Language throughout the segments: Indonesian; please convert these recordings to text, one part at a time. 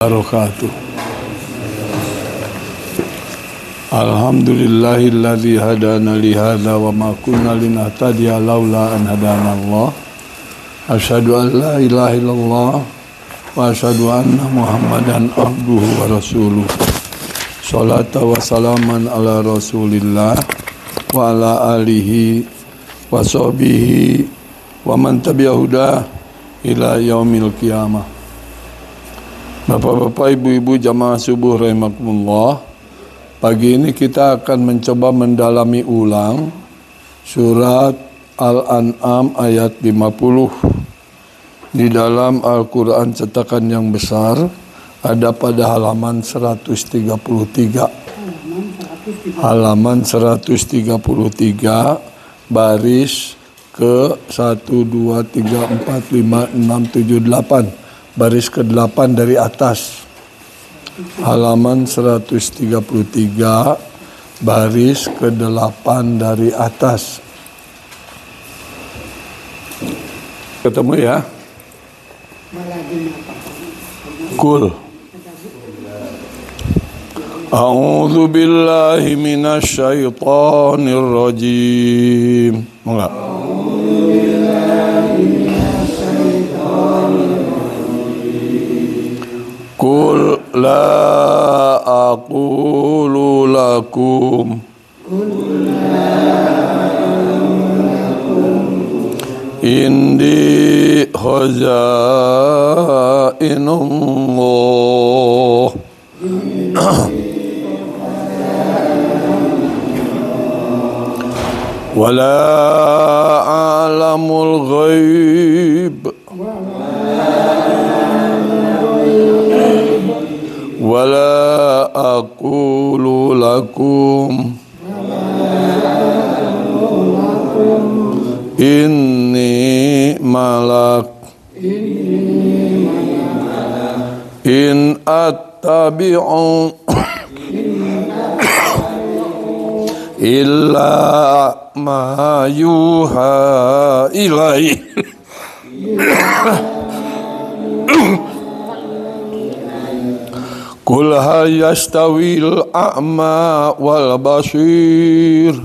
wabarakatuh. Alhamdulillahilladzi hadana li hadza wa ma kunna linahtadiya laula an hadana Allah. Asyhadu an la ilaha illallah wa asyhadu anna Muhammadan abduhu wa rasuluh. Sholatu wa salaman ala Rasulillah wa ala alihi wa sahbihi wa man tabi'a huda ila yaumil qiyamah. Bapak-bapak, ibu-ibu jamaah subuh rahimakumullah. Pagi ini kita akan mencoba mendalami ulang surat Al-An'am ayat 50. Di dalam Al-Quran cetakan yang besar ada pada halaman 133. Halaman 133 baris ke 1, 2, 3, 4, 5, 6, 7, 8. Baris ke-8 dari atas. Halaman 133 baris ke-8 dari atas. Ketemu ya? Kul. A'udzu billahi minasy syaithanir rajim. Enggak. Qul la aqulu lakum indi khazainullah wala a'lamul ghaib wala aqulu lakum inni malak in attabi'u illa ma yuha ilai. Qul hal yastawil a'ma wal basir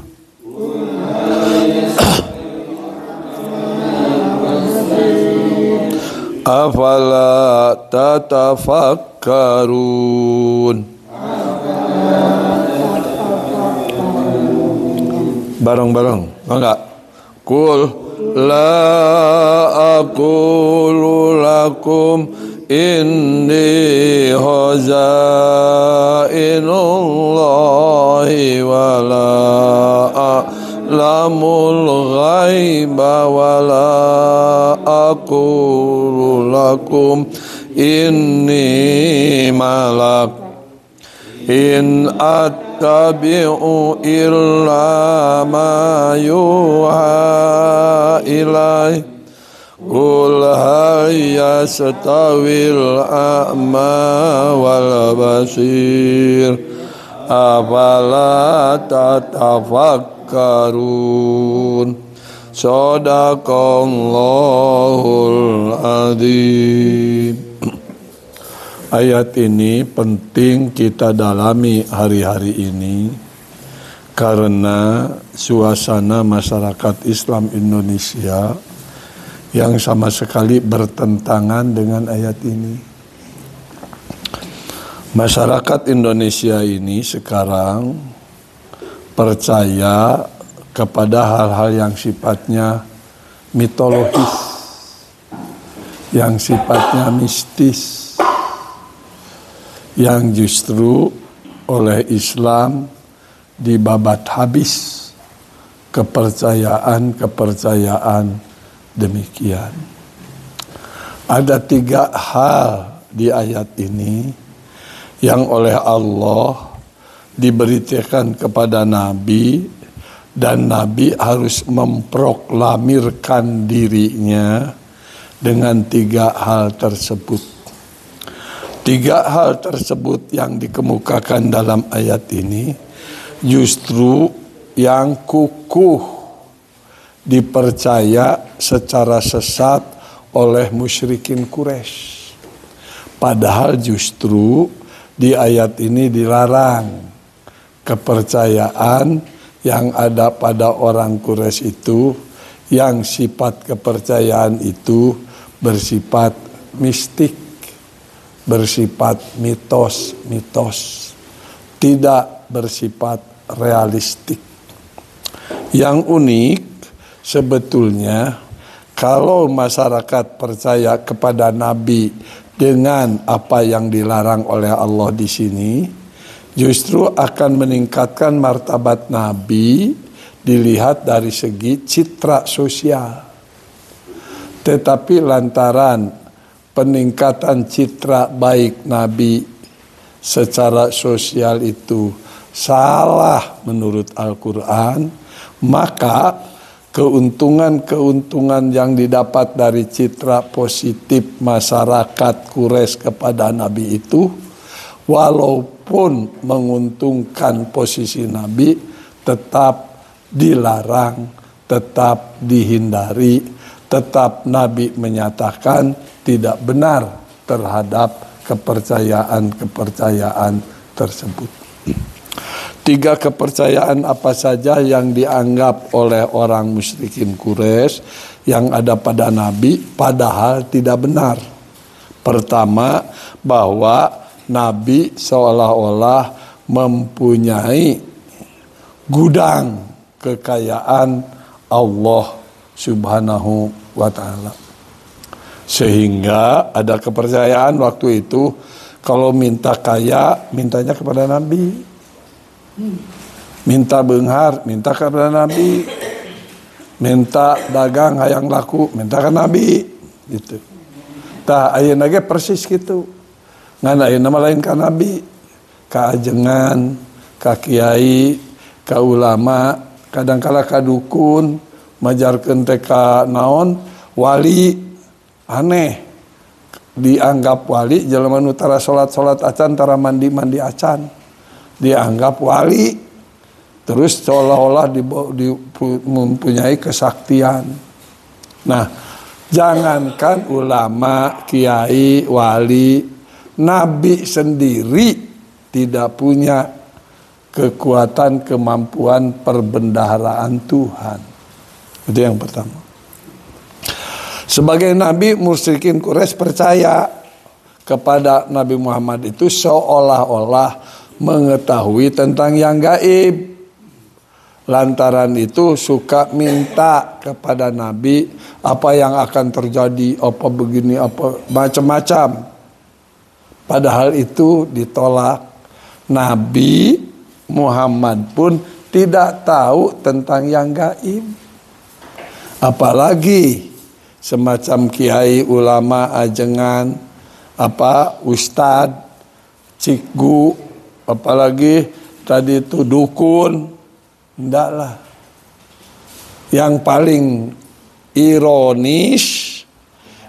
afala tatafakkarun. Bareng-bareng, enggak? Qul la aqulu lakum inni khazainullahi wala a'lamul ghaiba wala aqulu lakum inni malak in attabi'u illa ma yuha ilai. Qul hal yastawil a'ma wal basir afala tatafakkarun. Shadaqallahul adzim. Ayat ini penting kita dalami hari-hari ini karena suasana masyarakat Islam Indonesia yang sama sekali bertentangan dengan ayat ini. Masyarakat Indonesia ini sekarang percaya kepada hal-hal yang sifatnya mitologis, yang sifatnya mistis, yang justru oleh Islam dibabat habis kepercayaan demikian. Ada 3 hal di ayat ini yang oleh Allah diberitakan kepada Nabi, dan Nabi harus memproklamirkan dirinya dengan 3 hal tersebut. 3 hal tersebut yang dikemukakan dalam ayat ini justru yang kukuh dipercaya secara sesat oleh musyrikin Quraisy. Padahal justru di ayat ini dilarang kepercayaan yang ada pada orang Quraisy itu, yang sifat kepercayaan itu bersifat mistik, bersifat mitos, tidak bersifat realistik. Yang unik sebetulnya kalau masyarakat percaya kepada Nabi dengan apa yang dilarang oleh Allah di sini, justru akan meningkatkan martabat Nabi dilihat dari segi citra sosial. Tetapi lantaran peningkatan citra baik Nabi secara sosial itu salah menurut Al-Quran, maka keuntungan-keuntungan yang didapat dari citra positif masyarakat Quraisy kepada Nabi itu, walaupun menguntungkan posisi Nabi, tetap dilarang, tetap dihindari, tetap Nabi menyatakan tidak benar terhadap kepercayaan-kepercayaan tersebut. 3 kepercayaan apa saja yang dianggap oleh orang musyrikin Quraisy yang ada pada Nabi padahal tidak benar. Pertama, bahwa Nabi seolah-olah mempunyai gudang kekayaan Allah Subhanahu wa ta'ala. Sehingga ada kepercayaan waktu itu kalau minta kaya, mintanya kepada Nabi. Minta beunghar, minta kepada Nabi. Minta dagang hayang laku, minta ke Nabi. Gitu. Tah ayeuna ge persis gitu. Ngan ayeuna mah lain ka Nabi, ka ajengan, ka kiai, ka ulama, kadangkala ka dukun, majarkeun teh ka naon, wali. Aneh. Dianggap wali jelema nu tara salat-salat acan, tara mandi-mandi acan. Dianggap wali, terus seolah-olah mempunyai kesaktian. Nah, jangankan ulama, kiai, wali, Nabi sendiri tidak punya kekuatan, kemampuan perbendaharaan Tuhan. Itu yang pertama. Sebagai Nabi, musyrikin Quraisy percaya kepada Nabi Muhammad itu seolah-olah mengetahui tentang yang gaib. Lantaran itu suka minta kepada Nabi apa yang akan terjadi, apa begini, apa macam-macam. Padahal itu ditolak. Nabi Muhammad pun tidak tahu tentang yang gaib. Apalagi semacam kiai, ulama, ajengan, ustad, cikgu, apalagi tadi itu dukun, ndaklah. Yang paling ironis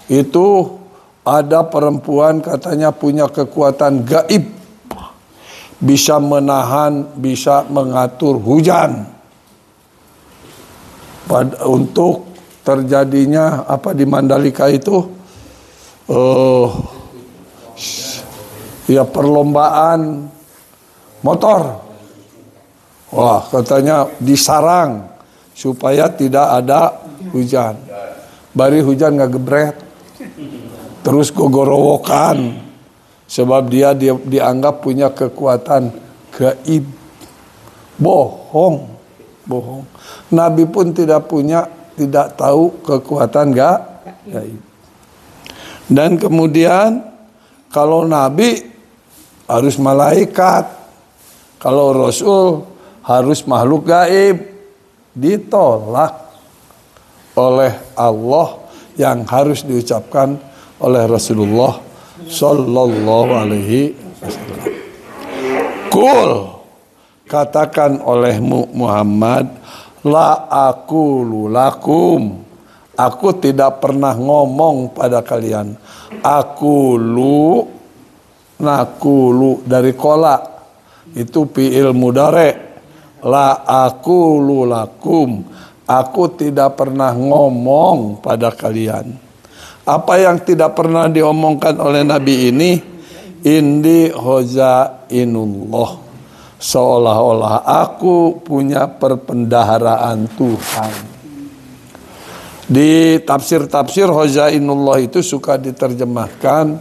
itu ada perempuan katanya punya kekuatan gaib, bisa menahan, bisa mengatur hujan untuk terjadinya apa di Mandalika itu ya perlombaan motor. Wah, katanya disarang supaya tidak ada hujan. Bari hujan nggak gebret. Terus gogorowokan. Sebab dia dianggap punya kekuatan gaib. Bohong. Nabi pun tidak tahu kekuatan gaib. Dan kemudian kalau Nabi harus malaikat. Kalau Rasul harus makhluk gaib, ditolak oleh Allah yang harus diucapkan oleh Rasulullah Sallallahu Alaihi Wasallam. Qul, katakan olehmu Muhammad, la aqulu lakum, aku tidak pernah ngomong pada kalian. Aqulu, nakulu dari kola. Itu fi'il mudhari'. La aqulu lakum, aku tidak pernah ngomong pada kalian. Apa yang tidak pernah diomongkan oleh Nabi ini, indi hozainullah, seolah-olah aku punya perbendaharaan Tuhan. Di tafsir-tafsir hozainullah itu suka diterjemahkan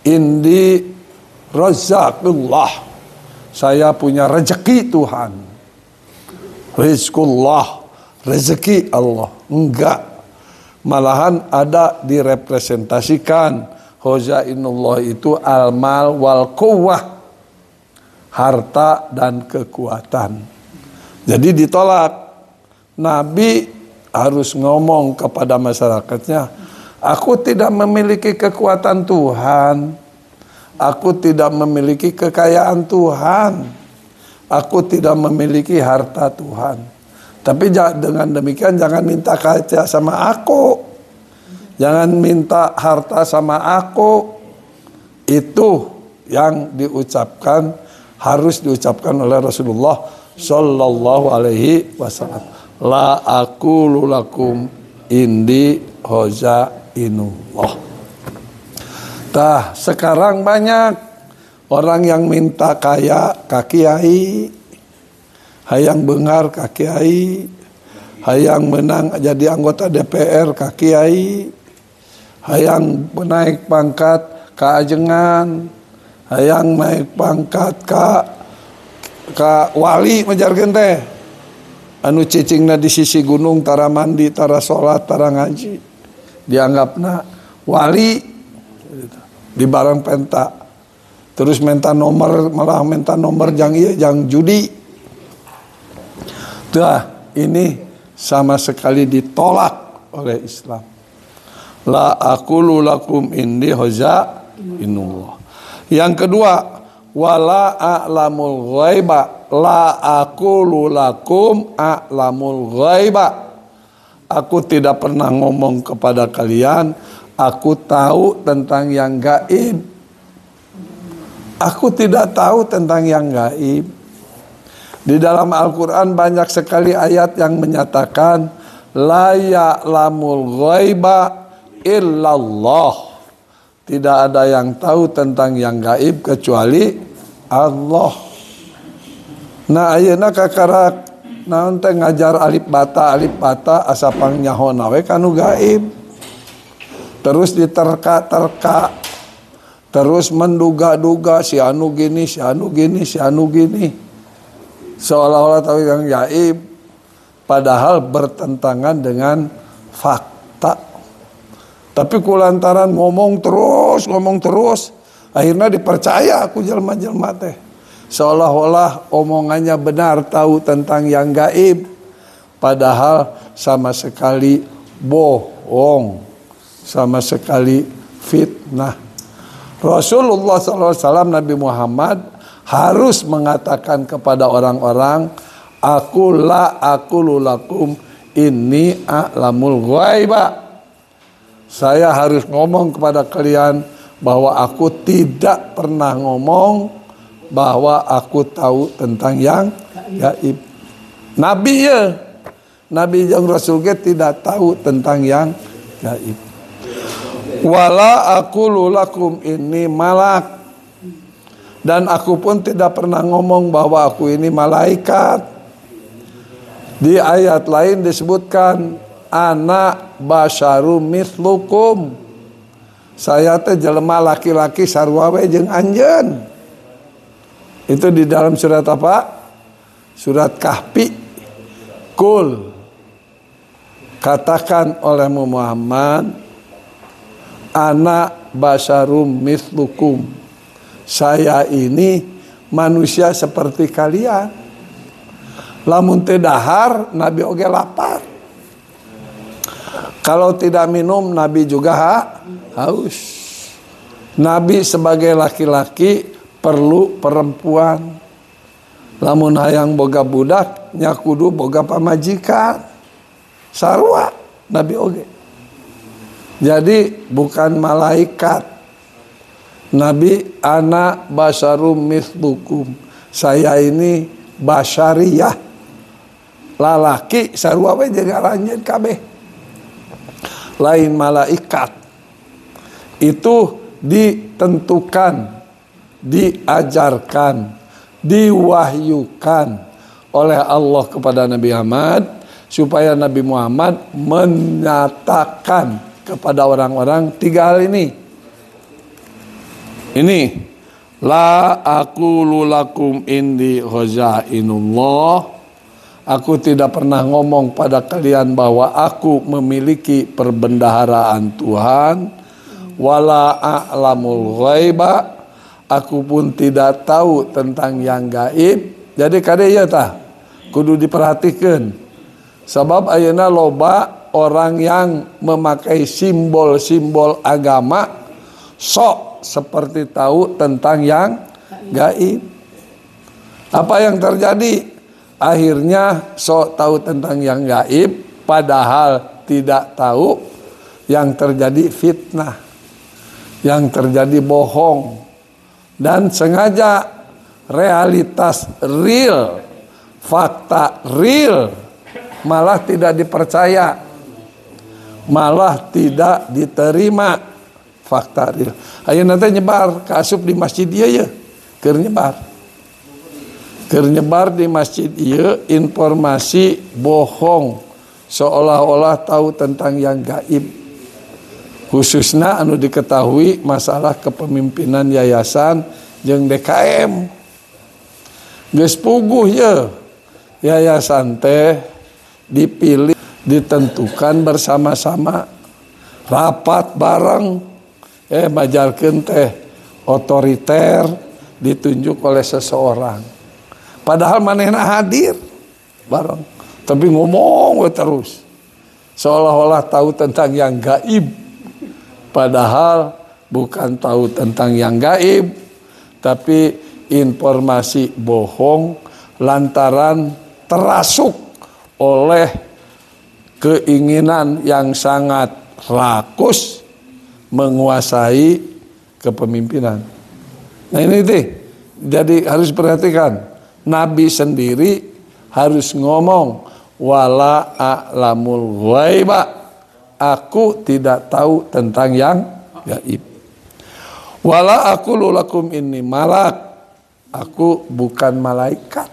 indi razaqullah, saya punya rezeki Tuhan. Rizqullah, rezeki Allah. Enggak. Malahan ada direpresentasikan hozainullah itu al-mal wal quwwah, harta dan kekuatan. Jadi ditolak. Nabi harus ngomong kepada masyarakatnya, aku tidak memiliki kekuatan Tuhan, aku tidak memiliki kekayaan Tuhan, aku tidak memiliki harta Tuhan. Tapi dengan demikian jangan minta kaca sama aku, jangan minta harta sama aku. Itu yang diucapkan, harus diucapkan oleh Rasulullah Sallallahu Alaihi Wasallam. La aqulu lakum indi hozainullah. Sekarang banyak orang yang minta kaya ka kiai, hayang bengar ka kiai, hayang menang jadi anggota DPR ka kiai, hayang naik pangkat ka ajengan, hayang naik pangkat ka wali majarkeun teh. Anu cicingna di sisi gunung tara mandi, tara salat, tara ngaji. Dianggapna wali di barang penta. Terus minta nomor, malah minta nomor jang ieu jang judi. Ini sama sekali ditolak oleh Islam. La aqulu lakum indi hozainullah. Yang kedua, wala a'lamul ghaiba, la aqulu lakum a'lamul ghaiba. Aku tidak pernah ngomong kepada kalian, aku tahu tentang yang gaib. Aku tidak tahu tentang yang gaib. Di dalam Al-Quran banyak sekali ayat yang menyatakan la ya'lamul ghaiba illallah. Tidak ada yang tahu tentang yang gaib kecuali Allah. Nah ayeuna kakarak naon teh ngajar alif bata asapang nyahona we kanu gaib. Terus diterka-terka, terus menduga-duga si anu gini, si anu gini, si anu gini. Seolah-olah tahu yang gaib, padahal bertentangan dengan fakta. Tapi kulantaran ngomong terus, akhirnya dipercaya aku jelma-jelma teh. Seolah-olah omongannya benar, tahu tentang yang gaib, padahal sama sekali bohong, sama sekali fitnah. Rasulullah SAW, Nabi Muhammad harus mengatakan kepada orang-orang, aku lakum inni a'lamul ghaiba. Saya harus ngomong kepada kalian bahwa aku tidak pernah ngomong bahwa aku tahu tentang yang gaib. Nabi ya, Nabi yang Rasul tidak tahu tentang yang gaib. Wala aqulu lakum inni malak. Dan aku pun tidak pernah ngomong bahwa aku ini malaikat. Di ayat lain disebutkan ana basyarum mithlukum. Saya teh jelema laki-laki sarua we jeung anjeun. Itu di dalam surat apa? Surat Kahfi. Kul, katakan oleh Muhammad, ana basyarum mithlukum. Saya ini manusia seperti kalian. Lamun teu dahar, Nabi oge lapar. Kalau tidak minum, Nabi juga haus. Nabi sebagai laki-laki perlu perempuan. Lamun hayang boga budak, nya kudu boga pamajikan. Sarua Nabi oge. Jadi bukan malaikat. Nabi ana basyarum mithlukum. Saya ini basyariyah. Lalaki sarua we jeung aranjeun kabeh. lain malaikat. Itu ditentukan, diajarkan, diwahyukan oleh Allah kepada Nabi Muhammad supaya Nabi Muhammad menyatakan kepada orang-orang 3 hal ini. Ini la aqulu lakum indi khazainullah. Aku tidak pernah ngomong pada kalian bahwa aku memiliki perbendaharaan Tuhan. Wala a'lamul ghaiba. Aku pun tidak tahu tentang yang gaib. Jadi kadang tah kudu diperhatikan. Sebab ayeuna loba orang yang memakai simbol-simbol agama sok seperti tahu tentang yang gaib. Apa yang terjadi? Akhirnya sok tahu tentang yang gaib, padahal tidak tahu. Yang terjadi fitnah, yang terjadi bohong, dan sengaja realitas real, fakta real malah tidak dipercaya, malah tidak diterima fakta real. Ayo nanti nyebar kasup di masjid dia ya, keur nyebar di masjid iya informasi bohong seolah-olah tahu tentang yang gaib, khususnya anu diketahui masalah kepemimpinan yayasan jeung DKM. Geus puguh ya yayasan teh dipilih, ditentukan bersama-sama, rapat bareng, majalkeun teh otoriter ditunjuk oleh seseorang. Padahal manehna hadir bareng, tapi ngomong terus seolah-olah tahu tentang yang gaib, padahal bukan tahu tentang yang gaib, tapi informasi bohong lantaran terasuk oleh keinginan yang sangat rakus menguasai kepemimpinan. Nah ini deh, jadi harus perhatikan. Nabi sendiri harus ngomong wala a'lamul ghaiba. Aku tidak tahu tentang yang gaib. Wala aqulu lakum inni malak. Aku bukan malaikat.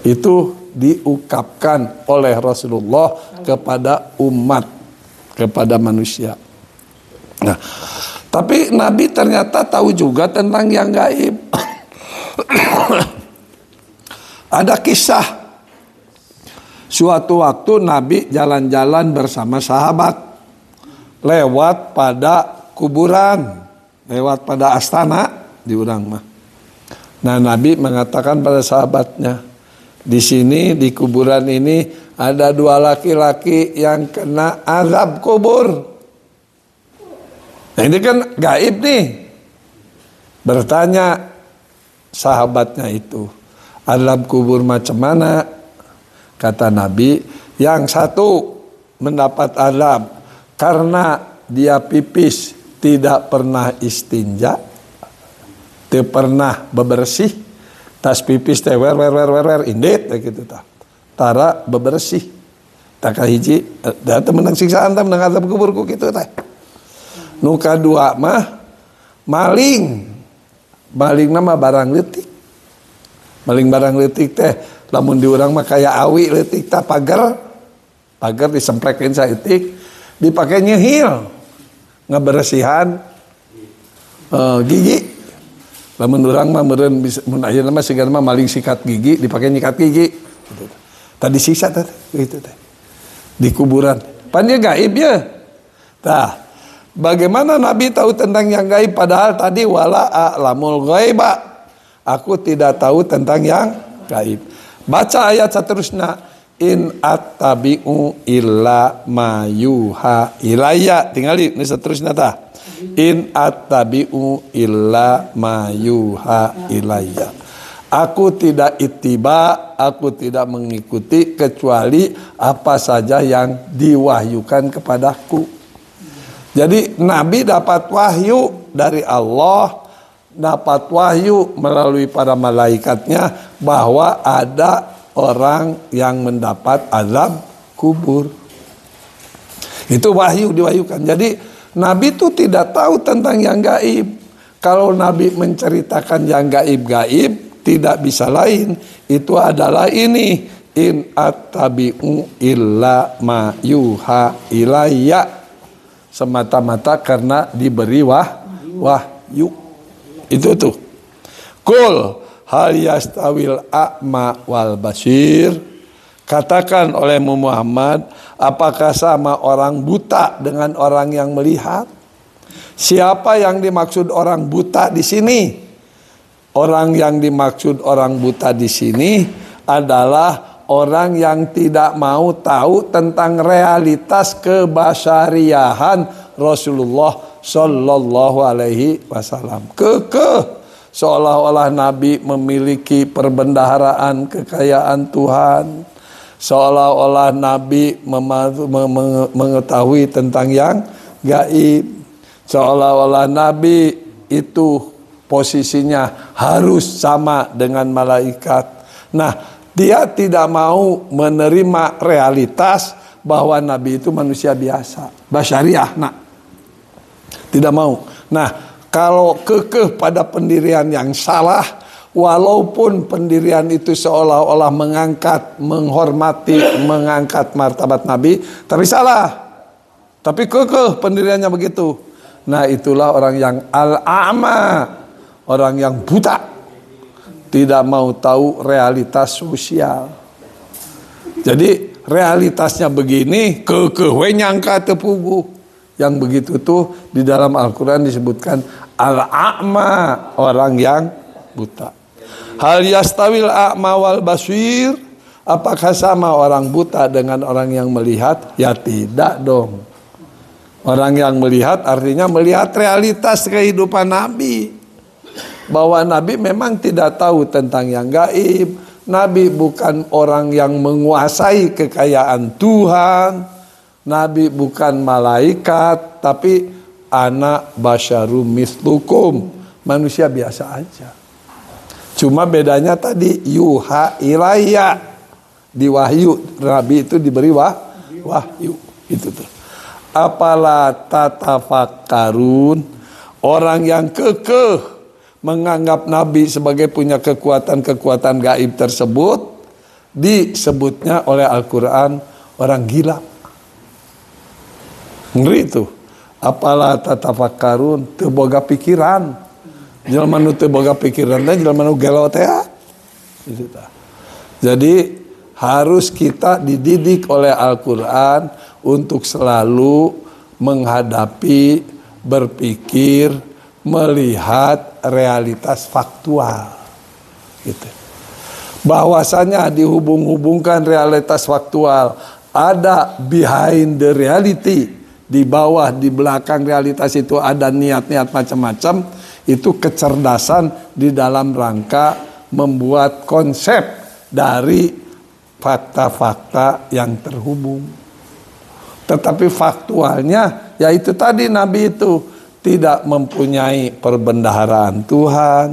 Itu diungkapkan oleh Rasulullah kepada umat, kepada manusia. Nah, tapi Nabi ternyata tahu juga tentang yang gaib. Ada kisah suatu waktu Nabi jalan-jalan bersama sahabat lewat pada kuburan, lewat pada astana di urang mah. Nah Nabi mengatakan pada sahabatnya, di sini di kuburan ini ada 2 laki-laki yang kena azab kubur. Nah ini kan gaib nih. Bertanya sahabatnya itu, azab kubur macam mana? Kata Nabi, yang satu mendapat azab karena dia pipis tidak pernah istinja, tidak pernah bebersih, tas pipis teh wer indit gitu tah. Tara bebersih. Tak kahiji da teh menang siksaan teh menang azab kubur ku kitu teh. Nu kadua mah maling. Maling nama barang leutik. Maling barang leutik teh lamun di urang mah kaya awi leutik tah pagar disemplekeun saeutik dipake nyehil ngaberesihan gigi. Lamun urang mah meureun mun ayeuna mah siga mah maling sikat gigi dipake nyikat gigi gitu. Tadi siksa teh gitu teh di kuburan. Pan dia gaib ya. Tah, bagaimana Nabi tahu tentang yang gaib padahal tadi wala a'lamul ghaiba. Aku tidak tahu tentang yang gaib. Baca ayat seterusnya, in attabi'u illa ma yuha ilayya. Tinggali ini seterusnya tah. In attabi'u illa ma yuha ilayya. Aku tidak ittiba, aku tidak mengikuti kecuali apa saja yang diwahyukan kepadaku. Jadi Nabi dapat wahyu dari Allah, dapat wahyu melalui para malaikatnya bahwa ada orang yang mendapat azab kubur. Itu wahyu, diwahyukan. Jadi Nabi itu tidak tahu tentang yang gaib. Kalau Nabi menceritakan yang gaib-gaib, tidak bisa lain. Itu adalah ini. In attabi'u illa ma yuha ilayya. Semata-mata karena diberi wahyu. Itu tuh. Qul hal yastawil a'ma wal basir. Katakan olehmu Muhammad, apakah sama orang buta dengan orang yang melihat? Siapa yang dimaksud orang buta di sini? Orang yang dimaksud orang buta di sini adalah orang yang tidak mau tahu tentang realitas kebasyariahan Rasulullah Shallallahu Alaihi Wasallam. Seolah-olah Nabi memiliki perbendaharaan kekayaan Tuhan. Seolah-olah Nabi mengetahui tentang yang gaib. Seolah-olah Nabi itu posisinya harus sama dengan malaikat. Nah, dia tidak mau menerima realitas bahwa Nabi itu manusia biasa, basyariah. Nah, tidak mau. Nah, kalau kekeh pada pendirian yang salah, walaupun pendirian itu seolah-olah menghormati, mengangkat martabat Nabi, tapi salah. Tapi kekeh pendiriannya begitu. Nah, itulah orang yang al-a'ma, orang yang buta, tidak mau tahu realitas sosial. Jadi realitasnya begini, kekeh nyangka tepugu. Yang begitu tuh di dalam Al-Quran disebutkan al-a'ma, orang yang buta. Hal yastawil a'ma wal basir, apakah sama orang buta dengan orang yang melihat? Ya tidak dong. Orang yang melihat artinya melihat realitas kehidupan Nabi. Bahwa Nabi memang tidak tahu tentang yang gaib. Nabi bukan orang yang menguasai kekayaan Tuhan. Nabi bukan malaikat. Tapi anak basyarum mislukum. Manusia biasa aja. Cuma bedanya tadi yuha ilayya. Di wahyu. Nabi itu diberi wahyu. Itu tuh. Apala tatafakkarun, orang yang kekeh menganggap Nabi sebagai punya kekuatan-kekuatan gaib tersebut disebutnya oleh Al-Quran orang gila. Ngeri itu. Apala tatafakkarun, teu boga pikiran. Jelema nu teu boga pikiran teh jelema nu gelo teh. Jadi harus kita dididik oleh Al-Quran untuk selalu menghadapi, berpikir, melihat realitas faktual. Gitu. Bahwasanya dihubung-hubungkan realitas faktual, ada behind the reality, di bawah, di belakang realitas itu ada niat-niat macam-macam, itu kecerdasan di dalam rangka membuat konsep dari fakta-fakta yang terhubung. Tetapi faktualnya yaitu tadi Nabi itu tidak mempunyai perbendaharaan Tuhan.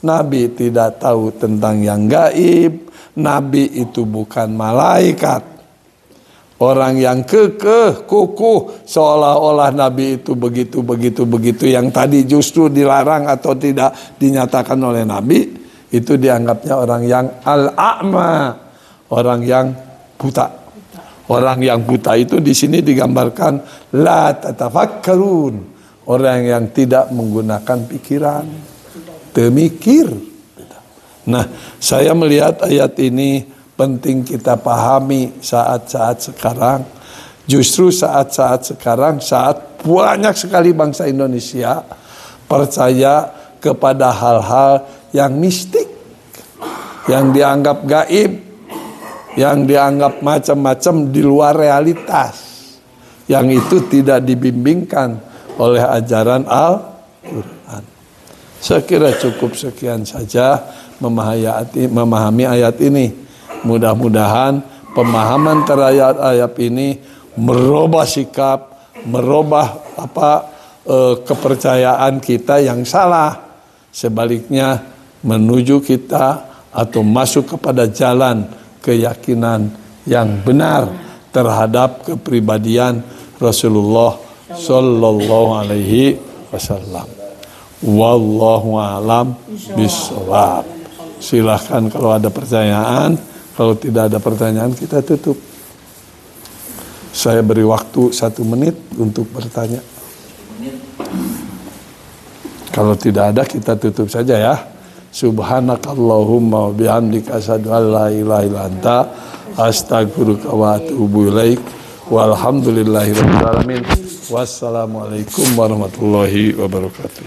Nabi tidak tahu tentang yang gaib. Nabi itu bukan malaikat. Orang yang kekeh, kukuh, seolah-olah Nabi itu begitu yang tadi justru dilarang atau tidak dinyatakan oleh Nabi, itu dianggapnya orang yang al-a'ma, orang yang buta. Orang yang buta itu di sini digambarkan la tatafakkarun, orang yang tidak menggunakan pikiran, temikir. Nah, saya melihat ayat ini penting kita pahami saat-saat sekarang. Justru saat-saat sekarang, saat banyak sekali bangsa Indonesia percaya kepada hal-hal yang mistik, yang dianggap gaib, yang dianggap macam-macam di luar realitas, yang itu tidak dibimbingkan oleh ajaran Al-Quran. Saya kira cukup sekian saja memahami ayat ini. Mudah-mudahan pemahaman terhadap ayat ini merubah sikap, merubah kepercayaan kita yang salah. Sebaliknya menuju kita atau masuk kepada jalan keyakinan yang benar terhadap kepribadian Rasulullah sallallahu alaihi wasallam. Wallahu alam bishawab. Silahkan kalau ada pertanyaan. Kalau tidak ada pertanyaan kita tutup. Saya beri waktu 1 menit untuk bertanya. Kalau tidak ada kita tutup saja ya. Subhanakallahumma wa bihamdika asyhadu an la ilaha illa anta astaghfiruka wa atubu ilaik. Walhamdulillahirabbil alamin. Wassalamualaikum warahmatullahi wabarakatuh.